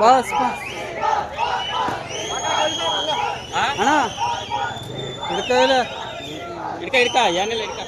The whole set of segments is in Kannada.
ಬಸ್ ಅಣ್ಣ ಹಿಡ್ಕ ಇಲ್ಲ ಹಿಡ್ಕ ಹಿಡ್ಕ ಏನಿಲ್ಲ ಹಿಡ್ಕ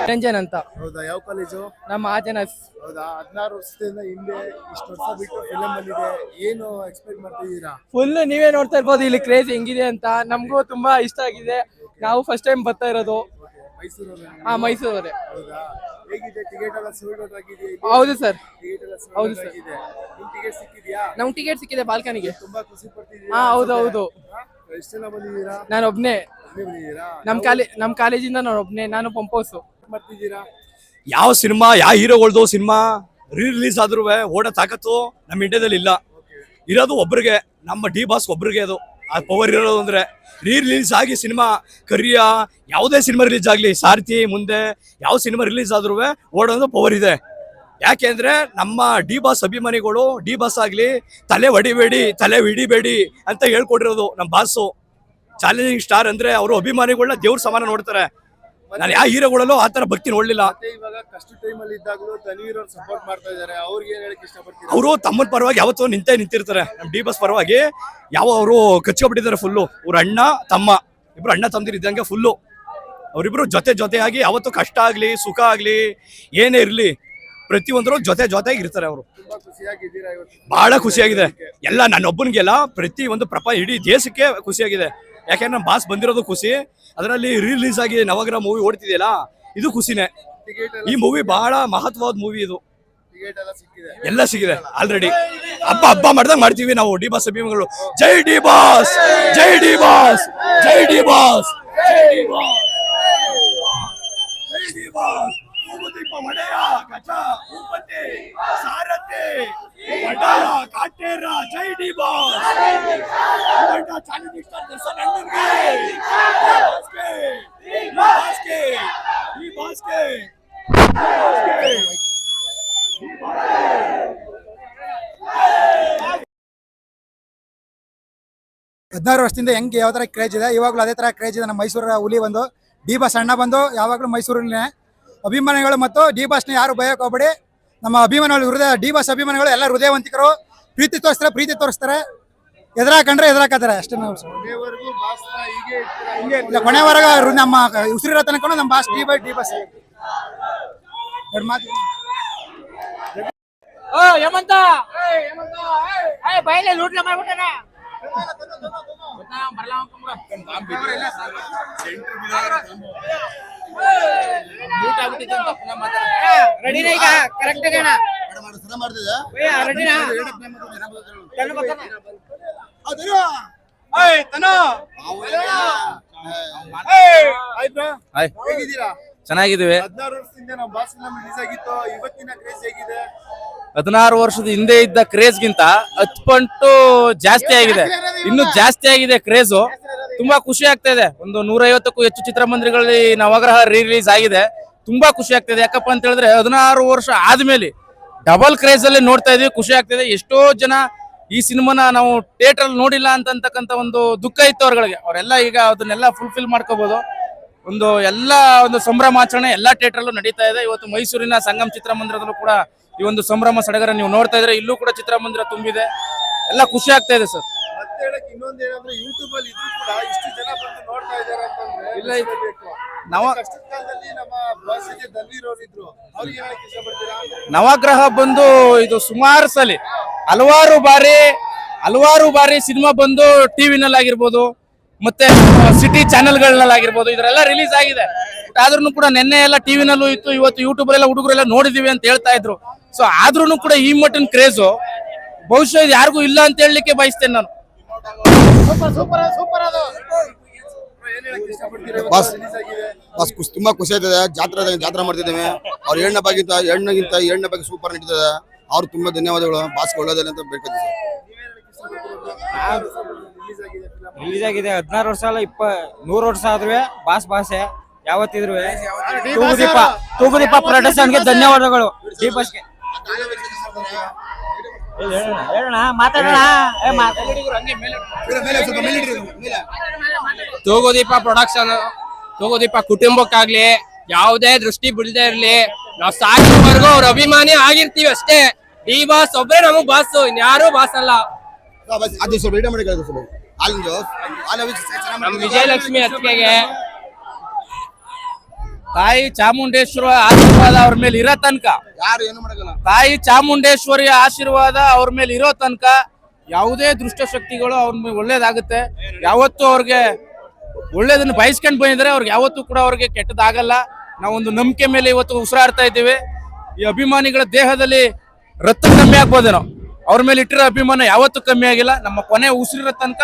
ರಂಜನ್ ಅಂತ. ಹೌದಾ, ಯಾವ ಕಾಲೇಜು? ನಮ್ಮ ಆಜನಸ್. ಹೌದಾ, 16 ವರ್ಷದಿಂದ ಹಿಂದೆ ಇಷ್ಟು ವರ್ಷ ಬಿಟ್ಟು ಫಿಲಂ ಬಂದಿದೆ, ಏನು ಎಕ್ಸ್ಪೆಕ್ಟ್ ಮಾಡ್ತಿದ್ದೀರಾ? ಫುಲ್ ನೀವೇ ನೋಡ್ತಾ ಇರ್ಬೋದು ಇಲ್ಲಿ ಕ್ರೇಜ್ ಹೆಂಗಿದೆ ಅಂತ. ನಮಗೂ ತುಂಬಾ ಇಷ್ಟ ಆಗಿದೆ. ನಾವು ಫಸ್ಟ್ ಟೈಮ್ ಬರ್ತಾ ಇರೋದು. ಮೈಸೂರವರೇ. ಹೌದಾ, ಹೇಗಿದೆ? ಟಿಕೆಟ್ ಎಲ್ಲ ಸೋಲ್ಡ್ ಔಟ್ ಆಗಿದೆ? ಹೌದು ಸರ್. ಟಿಕೆಟ್ ಎಲ್ಲ ಹೌದು ಸೋಲ್ಡ್ ಸರ್. ಆಗಿದೆ. ನಿಮ್ ಟಿಕೆಟ್ ಸಿಕ್ಕಿದ್ಯಾ? ನಮ್ಗೆ ಟಿಕೆಟ್ ಸಿಕ್ಕಿದೆ ಬಾಲ್ಕನಿಗೆ. ತುಂಬಾ ಖುಷಿ ಪಡ್ತಿದ್ದೀರಾ? ಹೌದು ಹೌದು. ಎಷ್ಟು ಜನ ಬಂದಿದ್ದೀರಾ? ನಾನು ಒಬ್ನೇ. ಬಂದಿದ್ದೀರಾ? ನಮ್ ಕಾಲೇಜಿಂದ ನಾನು ಒಬ್ನೇ. ನಾನು ಪಂಪೋಸು ಮಾಡ್ತಿದ್ದೀರಾ? ಯಾವ ಸಿನಿಮಾ ಯಾವ ಹೀರೋಗಳ್ದು ಸಿನಿಮಾ ರಿಲೀಸ್ ಆದ್ರೂ ಓಡೋ ತಾಕತ್ತು ನಮ್ಮ ಇಂಡಿಯಾದಲ್ಲಿ ಇಲ್ಲ. ಇರೋದು ಒಬ್ರಿಗೆ, ನಮ್ಮ ಡಿ ಬಾಸ್ ಒಬ್ರಿಗೆ ಅದು ಆ ಪವರ್ ಇರೋದು. ಅಂದ್ರೆ ರಿಲೀಸ್ ಆಗಿ ಸಿನಿಮಾ ಕರಿಯ ಯಾವುದೇ ಸಿನಿಮಾ ರಿಲೀಸ್ ಆಗಲಿ, ಸಾರಥಿ ಮುಂದೆ ಯಾವ ಸಿನಿಮಾ ರಿಲೀಸ್ ಆದ್ರೂ ಓಡೋದು ಪವರ್ ಇದೆ. ಯಾಕೆಂದ್ರೆ ನಮ್ಮ ಡಿ ಬಾಸ್ ಅಭಿಮಾನಿಗಳು ಡಿ ಬಾಸ್ ಆಗ್ಲಿ ತಲೆ ಹೊಡಿಬೇಡಿ, ತಲೆ ಹಿಡಿಬೇಡಿ ಅಂತ ಹೇಳ್ಕೊಟ್ಟಿರೋದು ನಮ್ಮ ಬಾಸು. ಚಾಲೆಂಜಿಂಗ್ ಸ್ಟಾರ್ ಅಂದ್ರೆ ಅವರು ಅಭಿಮಾನಿಗಳನ್ನ ದೇವ್ರ ಸಮಾನ ನೋಡ್ತಾರೆ. ನಾನು ಯಾವ ಹೀರೋಗಳಲ್ಲೂ ಆ ತರ ಭಕ್ತಿ ನೋಡ್ಲಿಲ್ಲ. ಇವಾಗ ಕಷ್ಟ ಟೈಮ್ ಅಲ್ಲಿ ಇದ್ದಾಗಲೂ ತನ್ವೀರ್ ಅವ್ರು ಸಪೋರ್ಟ್ ಮಾಡ್ತಾ ಇದ್ದಾರೆ, ಅವ್ರಿಗೆ ಏನ್ ಹೇಳಕ್ ಇಷ್ಟಪಡ್ತೀರಾ? ಅವರು ತಮ್ಮನ ಪರವಾಗಿ ಯಾವತ್ತೂ ನಿಂತಿರ್ತಾರೆ. ನಮ್ಮ ಡಿ ಬಾಸ್ ಪರವಾಗಿ ಅವರು ಕಚ್ಕೊಬಿಟ್ಟಿದ್ದಾರೆ ಫುಲ್ಲು. ಅವ್ರ ಅಣ್ಣ ತಮ್ಮ ಇಬ್ರು ಅಣ್ಣ ತಮ್ಮದಿರು ಇದ್ದಂಗೆ ಫುಲ್ಲು. ಅವರಿಬ್ರು ಜೊತೆಯಾಗಿ ಯಾವತ್ತು ಕಷ್ಟ ಆಗ್ಲಿ ಸುಖ ಆಗ್ಲಿ ಏನೇ ಇರ್ಲಿ ಪ್ರತಿಯೊಂದ್ರು ಜೊತೆಯಾಗಿ ಇರ್ತಾರೆ. ಅವರು ತುಂಬಾ ಖುಷಿಯಾಗಿದ್ದೀರಾ ಇವತ್ತು? ಬಹಳ ಖುಷಿಯಾಗಿದೆ. ಎಲ್ಲ ನನ್ನೊಬ್ಬನಿಗೆಲ್ಲ ಪ್ರತಿ ಒಂದು ಇಡೀ ದೇಶಕ್ಕೆ ಖುಷಿಯಾಗಿದೆ. ಯಾಕೆಂದ್ರೆ ನಮ್ಮ ಬಾಸ್ ಬಂದಿರೋದು ಖುಷಿ. ಅದರಲ್ಲಿ ರಿಲೀಸ್ ಆಗಿ ನವಗ್ರಹ ಮೂವಿ ಓಡ್ತಿದೆಯಲ್ಲ, ಇದು ಖುಷಿನೇ. ಈ ಮೂವಿ ಬಹಳ ಮಹತ್ವವಾದ ಮೂವಿ. ಇದು ಎಲ್ಲ ಸಿಗಿದೆ ಆಲ್ರೆಡಿ. ಹಬ್ಬ ಮಾಡ್ದಂಗ್ ಮಾಡ್ತೀವಿ ನಾವು ಡಿ ಬಾಸ್ ಅಭಿಮಾನಿಗಳು. ಜೈ ಡಿ ಬಾಸ್, ಜೈ ಡಿ ಬಾಸ್, ಜೈ ಡಿ ಬಾಸ್, ಜೈ ಡಿ ಬಾಸ್, ಜೈ ಡಿ ಬಾಸ್. ಒಡೆಯ ಗಜ ಭೂಪತಿ ಸಾರಥಿ ಒಡೆಯ ಕಾಟೇರ ಜೈ D boss. Challenging star Darshan ಅಣ್ಣನ್ಗೆ ಈ ಬಾಸ್ಗೆ 16 ವರ್ಷದಿಂದ ಹೆಂಗೆ ಯಾವ ತರ ಕ್ರೇಜ್ ಇದೆ, ಇವಾಗಲೂ ಅದೇ ತರ ಕ್ರೇಜ್ ಇದೆ. ನಮ್ಮ ಮೈಸೂರ ಹುಲಿ ಬಂದು ಡಿ ಬಾಸ್ ಅಣ್ಣ ಬಂದು ಯಾವಾಗಲೂ ಮೈಸೂರಿನೇ ಅಭಿಮಾನಿಗಳು. ಮತ್ತು ಡಿ ಬಾಸ್ನ ಯಾರು ಭಯಕ್ಕೆ ಹೋಗ್ಬೇಡಿ. ನಮ್ಮ ಅಭಿಮಾನಿಗಳು ಹೃದಯ, ಡಿ ಬಾಸ್ ಅಭಿಮಾನಿಗಳು ಎಲ್ಲ ಹೃದಯವಂತಿಕರು. ಪ್ರೀತಿ ತೋರಿಸ್ತಾರೆ, ಎದುರಾಕತ್ತಾರೆ ಅಷ್ಟೇ. ನಾವು ಕೊನೆವರೆಗೂ ನಮ್ಮ ಉಸಿರಿರೋ ತನಕ ನಮ್ಮ ಬಾಸ್ ಡಿ ಬಾಸ್ ಎರಡು ಮಾತು ಹೇಮಂತ ಬಯಲೇ ಲೂಟ್ಲ ಮಾಡ್ಬಿಟ್ಟಾನ ರೆಡಿನ ಈಗ ಕರೆಕ್ಟ್ ಆಗಣ ರೆಡಿನಾ ಹೇಗಿದ್ದೀರಾ? ಚೆನ್ನಾಗಿದ್ದೀವಿ. 16 ವರ್ಷದಿಂದ ನಮ್ಮ ಬಾಸ್ ಫಿಲಂ ರಿಲೀಸ್ ಆಗಿತ್ತು. ಇವತ್ತಿನ ಕ್ರೇಜ್ ಹೇಗಿದೆ? 16 ವರ್ಷದ ಹಿಂದೆ ಇದ್ದ ಕ್ರೇಜ್ ಗಿಂತ 10 ಪಟ್ಟು ಜಾಸ್ತಿ ಆಗಿದೆ. ಇನ್ನು ಜಾಸ್ತಿ ಆಗಿದೆ ಕ್ರೇಜು. ತುಂಬಾ ಖುಷಿ ಆಗ್ತಾ ಇದೆ. ಒಂದು 150ಕ್ಕೂ ಹೆಚ್ಚು ಚಿತ್ರಮಂದಿರಗಳಲ್ಲಿ ನವಗ್ರಹ ರಿಲೀಸ್ ಆಗಿದೆ. ತುಂಬಾ ಖುಷಿ ಆಗ್ತಿದೆ. ಯಾಕಪ್ಪ ಅಂತ ಹೇಳಿದ್ರೆ 16 ವರ್ಷ ಆದ್ಮೇಲೆ ಡಬಲ್ ಕ್ರೇಜ್ ಅಲ್ಲಿ ನೋಡ್ತಾ ಇದೀವಿ. ಖುಷಿ ಆಗ್ತಿದೆ. ಎಷ್ಟೋ ಜನ ಈ ಸಿನಿಮಾನ ನಾವು ಥಿಯೇಟರ್ ಅಲ್ಲಿ ನೋಡಿಲ್ಲ ಅಂತಕ್ಕಂತ ಒಂದು ದುಃಖ ಇತ್ತು ಅವ್ರಗಳಿಗೆ. ಅವರೆಲ್ಲ ಈಗ ಅದನ್ನೆಲ್ಲ ಫುಲ್ಫಿಲ್ ಮಾಡ್ಕೋಬಹುದು. ಒಂದು ಸಂಭ್ರಮಾಚರಣೆ ಎಲ್ಲಾ ಥಿಯೇಟರ್ ಅಲ್ಲೂ ನಡೀತಾ ಇದೆ. ಇವತ್ತು ಮೈಸೂರಿನ ಸಂಗಮ್ ಚಿತ್ರಮಂದಿರದಲ್ಲೂ ಕೂಡ ಈ ಒಂದು ಸಂಭ್ರಮ ಸಡಗರ ನೀವು ನೋಡ್ತಾ ಇದ್ರೆ. ಇಲ್ಲೂ ಕೂಡ ಚಿತ್ರಮಂದಿರ ತುಂಬಿದೆ. ಎಲ್ಲ ಖುಷಿ ಆಗ್ತಾ ಇದೆ ಸರ್. ಮತ್ತೆ ಹೇಳಕ್ ಇನ್ನೊಂದು ಏನಂದ್ರೆ ಯೂಟ್ಯೂಬ್ ಅಲ್ಲಿ ಇದ್ರು ಕೂಡ ಇಷ್ಟು ಜನ ಬಂದು ನೋಡ್ತಾ ಇದ್ದಾರೆ ಅಂತಂದ್ರೆ ಇಲ್ಲ, ಬೇಕು. ಕಷ್ಟದ ಕಾಲದಲ್ಲಿ ನಮ್ಮ ಬಾಸ್ ಜೊತೆ ದಲ್ಲಿರೋರಿದ್ರು, ಅವ್ರಿಗೆ ಹೇಳಕ್ ಇಷ್ಟಪಡ್ತೀರಾ? ನವಗ್ರಹ ಬಂದು ಇದು ಸುಮಾರು ಸಲ ಹಲವಾರು ಬಾರಿ ಸಿನಿಮಾ ಬಂದು ಟಿವಿನಲ್ಲಿ ಆಗಿರ್ಬೋದು, ಮತ್ತೆ ಸಿಟಿ ಚಾನೆಲ್ಗಳಲ್ಲಿ ಆಗಿರ್ಬೋದು, ಇದರೆಲ್ಲ ರಿಲೀಸ್ ಆಗಿದೆ. ಆದ್ರೂ ಕೂಡ ನಿನ್ನೆ ಎಲ್ಲ ಟಿವಿನಲ್ಲೂ ಇತ್ತು, ಇವತ್ತು ಯೂಟ್ಯೂಬ್ ಎಲ್ಲ ಹುಡುಗರೆಲ್ಲ ನೋಡಿದೀವಿ ಅಂತ ಹೇಳ್ತಾ ಇದ್ರು. ಸೊ ಆದ್ರೂ ಕೂಡ ಈ ಮಟ್ಟಿನ ಕ್ರೇಜು ಬಹುಶಃ ಇದು ಯಾರಿಗೂ ಇಲ್ಲ ಅಂತ ಹೇಳಲಿಕ್ಕೆ ಬಯಸ್ತೇನೆ ನಾನು. ತುಂಬಾ ಖುಷಿ ಆಯ್ತದೆ. ಜಾತ್ರೆ ಮಾಡ್ತಿದ್ದೇವೆ. ಅವ್ರ ಎಣ್ಣೆ ಬಗ್ಗೆ ಸೂಪರ್ ನಡೀತದೆ. ಅವ್ರು ತುಂಬಾ ಧನ್ಯವಾದಗಳು. ಬಾಸ್ಗೆ ಒಳ್ಳೇದಿಲ್ಲ ಅಂತ ಬೇಡ್ಕೊತೀವಿ ರಿಲೀಸ್ ಆಗಿದೆ. 16 ವರ್ಷ ಅಲ್ಲ 100 ವರ್ಷ ಆದ್ರೂ ಬಾಸೆ ಯಾವತ್ತಿದ್ರು ತೂಗುದೀಪ ಪ್ರೊಡಕ್ಷನ್ಗೆ ಧನ್ಯವಾದಗಳು. ದೀಪಸ್ಗೆ ಹೇಳೋಣ, ಮಾತಾಡೋಣ. ತೂಗುದೀಪ ಪ್ರೊಡಕ್ಷನ್, ತೂಗುದೀಪ ಕುಟುಂಬಕ್ಕಾಗ್ಲಿ ಯಾವುದೇ ದೃಷ್ಟಿ ಬಿಡದೆ ಇರ್ಲಿ, ನಾವ್ ಸಾಕಿವರೆಗೂ ಅವ್ರ ಅಭಿಮಾನಿ ಆಗಿರ್ತೀವಿ ಅಷ್ಟೇ. ಡಿ ಬಾಸ್ ಒಬ್ಬರೇ ನಮಗ್ ಬಾಸ್, ಇನ್ಯಾರು ಬಾಸ್ ಅಲ್ಲ. ನಮ್ ವಿಜಯಲಕ್ಷ್ಮಿ ಅತ್ತಿಗೆಗೆ ತಾಯಿ ಚಾಮುಂಡೇಶ್ವರ ಆಶೀರ್ವಾದ ಅವ್ರ ಮೇಲೆ ಇರೋ ತನಕ, ತಾಯಿ ಚಾಮುಂಡೇಶ್ವರಿಯ ಆಶೀರ್ವಾದ ಅವ್ರ ಮೇಲೆ ಇರೋ ತನಕ ಯಾವುದೇ ದುಷ್ಟಶಕ್ತಿಗಳು ಅವ್ರ ಮೇಲೆ ಒಳ್ಳೇದಾಗುತ್ತೆ. ಯಾವತ್ತೂ ಅವ್ರಿಗೆ ಒಳ್ಳೇದನ್ನ ಬಯಸ್ಕೊಂಡ್ ಬಂದಿದ್ರೆ ಅವ್ರಿಗೆ ಯಾವತ್ತೂ ಕೂಡ ಅವ್ರಿಗೆ ಕೆಟ್ಟದಾಗಲ್ಲ. ನಾವೊಂದು ನಂಬಿಕೆ ಮೇಲೆ ಇವತ್ತು ಉಸಿರಾಡ್ತಾ ಇದ್ದೀವಿ. ಈ ಅಭಿಮಾನಿಗಳ ದೇಹದಲ್ಲಿ ರಕ್ತ ಕಮ್ಮಿ ಆಗ್ಬೋದೇನೋ, ಅವ್ರ ಮೇಲೆ ಇಟ್ಟಿರೋ ಅಭಿಮಾನ ಯಾವತ್ತೂ ಕಮ್ಮಿ ಆಗಿಲ್ಲ. ನಮ್ಮ ಕೊನೆ ಉಸಿರಿರೋ ತನಕ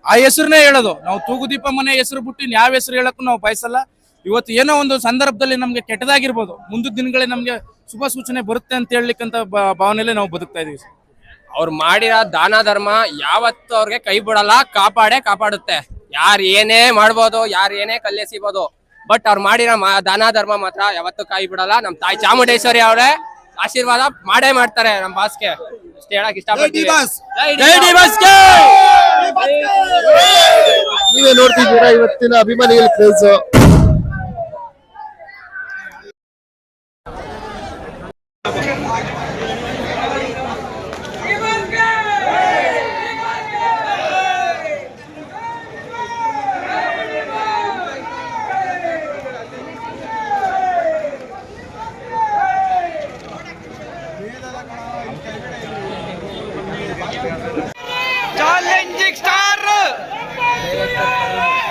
ಆ ಹೆಸರನ್ನೇ ಹೇಳೋದು. ನಾವು ತೂಗುದೀಪ ಮನೆ ಹೆಸರು ಬಿಟ್ಟು ಯಾವ ಹೆಸರು ಹೇಳಕ್ಕೂ ನಾವು ಬಯಸಲ್ಲ. ಇವತ್ತು ಏನೋ ಒಂದು ಸಂದರ್ಭದಲ್ಲಿ ನಮ್ಗೆ ಕೆಟ್ಟದಾಗಿರ್ಬೋದು, ಮುಂದಿನ ದಿನಗಳೇ ನಮ್ಗೆ ಶುಭ ಸೂಚನೆ ಬರುತ್ತೆ ಅಂತ ಹೇಳಲಿಕ್ಕಂತ ಭಾವನೆಯಲ್ಲೇ ನಾವು ಬದುಕ್ತಾ ಇದೀವಿ. ಅವ್ರು ಮಾಡಿರೋ ದಾನ ಧರ್ಮ ಯಾವತ್ತು ಅವ್ರಿಗೆ ಕೈ ಬಿಡಲ್ಲ, ಕಾಪಾಡುತ್ತೆ. ಯಾರು ಏನೇ ಮಾಡ್ಬೋದು, ಯಾರು ಏನೇ ಕಲ್ಲೆಸಿಬೋದು, ಬಟ್ ಅವ್ರು ಮಾಡಿರೋ ದಾನ ಧರ್ಮ ಮಾತ್ರ ಯಾವತ್ತು ಕೈ ಬಿಡಲ್ಲ. ನಮ್ ತಾಯಿ ಚಾಮುಂಡೇಶ್ವರಿ ಅವರೇ ಆಶೀರ್ವಾದ ಮಾಡೇ ಮಾಡ್ತಾರೆ ನಮ್ ಬಾಸ್ಗೆ. ಅಷ್ಟೇ ಹೇಳಕ್ ಇಷ್ಟಪಡ್ತೀವಿ. ನೀವೇ ನೋಡ್ತಿದ್ದೀರಾ ಇವತ್ತಿನ ಅಭಿಮಾನಿಗಳ ಕ್ರೇಜ್.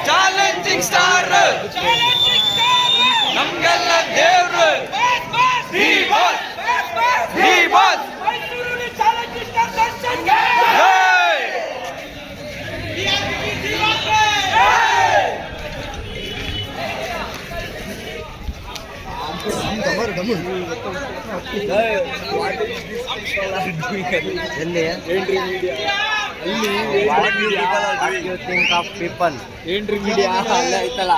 ಚಾಲೆಂಜಿಂಗ್ ಸ್ಟಾರ್ ನಮ್ಗೆಲ್ಲ ದೇವ್ರು What do you think of people? ಏನ್ರಿ ಮೀಡಿಯಾ ಅಲ್ಲ ಐತಲ್ಲ.